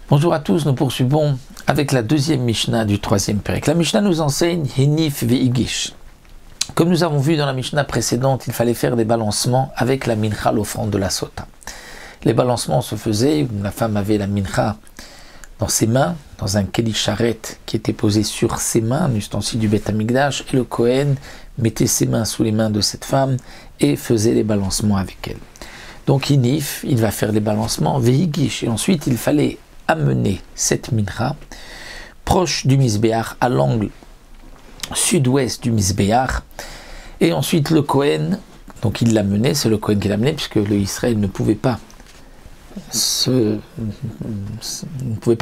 Bonjour à tous, nous poursuivons avec la deuxième Mishnah du troisième Pérec. La Mishnah nous enseigne Hinif Veigish. Comme nous avons vu dans la Mishnah précédente, il fallait faire des balancements avec la mincha, l'offrande de la sota. Les balancements se faisaient, la femme avait la mincha dans ses mains, dans un keli sharet qui était posé sur ses mains, un ustensile du Beth Amikdash, et le Kohen mettait ses mains sous les mains de cette femme et faisait les balancements avec elle. Donc Hinif, il va faire les balancements, Veigish, et ensuite il fallait amener cette mincha proche du Misbéach, à l'angle sud-ouest du Misbéach, et ensuite le Kohen, donc il l'a mené, c'est le Kohen qui l'a mené, puisque le Israël ne pouvait pas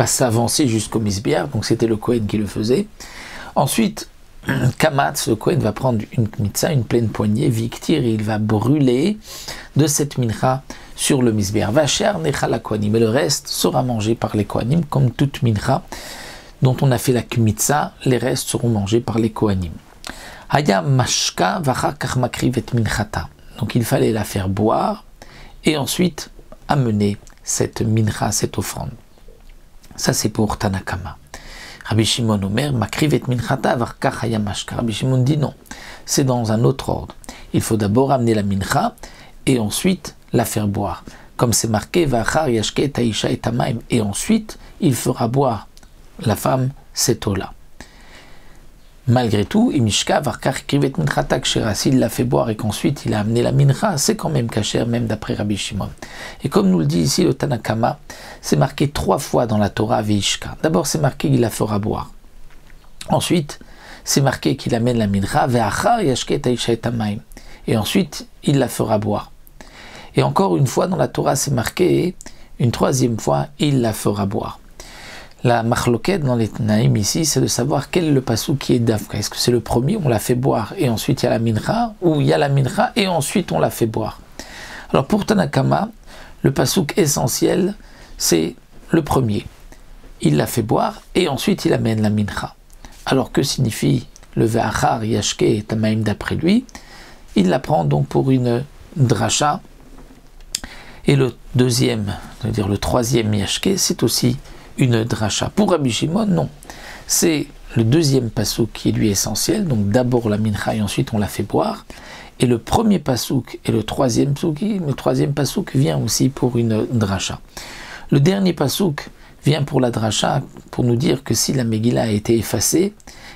s'avancer jusqu'au Misbéach, donc c'était le Kohen qui le faisait. Ensuite, Kamatz, le Kohen va prendre une kmitza, une pleine poignée, viktir, et il va brûler de cette mincha sur le misbéach. Vacher necha la kohanim, et le reste sera mangé par les kohanim, comme toute mincha dont on a fait la kmitza, les restes seront mangés par les kohanim. Haya mashka vachakach makriv et minchata. Donc il fallait la faire boire et ensuite amener cette mincha, cette offrande. Ça c'est pour Tanakama. Rabbi Shimon Omer, makriv et minchata vachakach haya mashka. Rabbi Shimon dit non, c'est dans un autre ordre. Il faut d'abord amener la mincha et ensuite la faire boire. Comme c'est marqué, Vachar yashke taisha et tamaim, et ensuite il fera boire la femme cette eau-là. Malgré tout, imishka varkar krivet minchata kshera, s'il l'a fait boire et qu'ensuite il a amené la mincha, c'est quand même kasher, même d'après Rabbi Shimon. Et comme nous le dit ici le Tanakama, c'est marqué 3 fois dans la Torah veishka. D'abord c'est marqué qu'il la fera boire. Ensuite, c'est marqué qu'il amène la mincha, Vachar yashke taisha et tamaim, et ensuite il la fera boire. Et encore une fois, dans la Torah, c'est marqué, une troisième fois, il la fera boire. La machloket dans les Tanaïm ici, c'est de savoir quel est le pasouk qui est d'Afka. Est-ce que c'est le premier, on la fait boire, et ensuite il y a la mincha, ou il y a la mincha, et ensuite on la fait boire. Alors pour Tanakama, le pasouk essentiel, c'est le premier. Il la fait boire, et ensuite il amène la mincha. Alors que signifie le ve'achar yashke et tamaim d'après lui? Il la prend donc pour une dracha. Et le deuxième, c'est-à-dire le troisième yashke, c'est aussi une dracha. Pour Rabbi Shimon, non. C'est le deuxième pasouk qui est lui essentiel, donc d'abord la mincha et ensuite on la fait boire. Et le premier pasouk et le troisième pasouk vient aussi pour une dracha. Le dernier pasouk vient pour la dracha pour nous dire que si la Megillah a été effacée,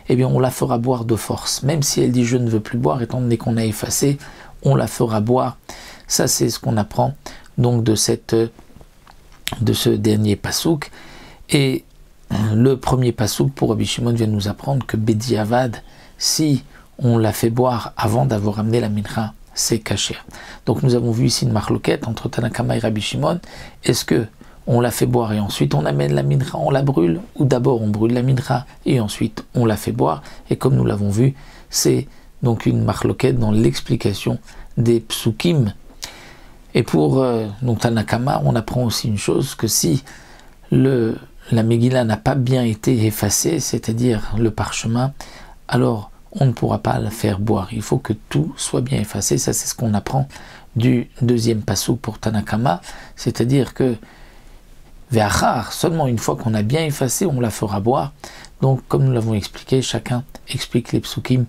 eh bien on la fera boire de force. Même si elle dit je ne veux plus boire, étant donné qu'on a effacé, on la fera boire. Ça c'est ce qu'on apprend donc de ce dernier pasouk. Et le premier pasouk pour Rabbi Shimon vient nous apprendre que Bediavad, si on l'a fait boire avant d'avoir amené la mincha, c'est kasher. Donc nous avons vu ici une marloquette entre Tanakama et Rabbi Shimon. Est-ce que on la fait boire et ensuite on amène la mincha, on la brûle, ou d'abord on brûle la mincha et ensuite on la fait boire? Et comme nous l'avons vu, c'est donc une marloquette dans l'explication des psukim. Et pour donc Tanakama, on apprend aussi une chose, que si la Megillah n'a pas bien été effacée, c'est-à-dire le parchemin, alors on ne pourra pas la faire boire. Il faut que tout soit bien effacé. Ça, c'est ce qu'on apprend du deuxième pasouk pour Tanakama, c'est-à-dire que Ve'achar, seulement une fois qu'on a bien effacé, on la fera boire. Donc, comme nous l'avons expliqué, chacun explique les psukim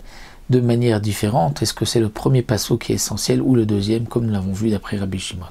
de manière différente. Est-ce que c'est le premier pasouk qui est essentiel ou le deuxième, comme nous l'avons vu d'après Rabbi Shimon?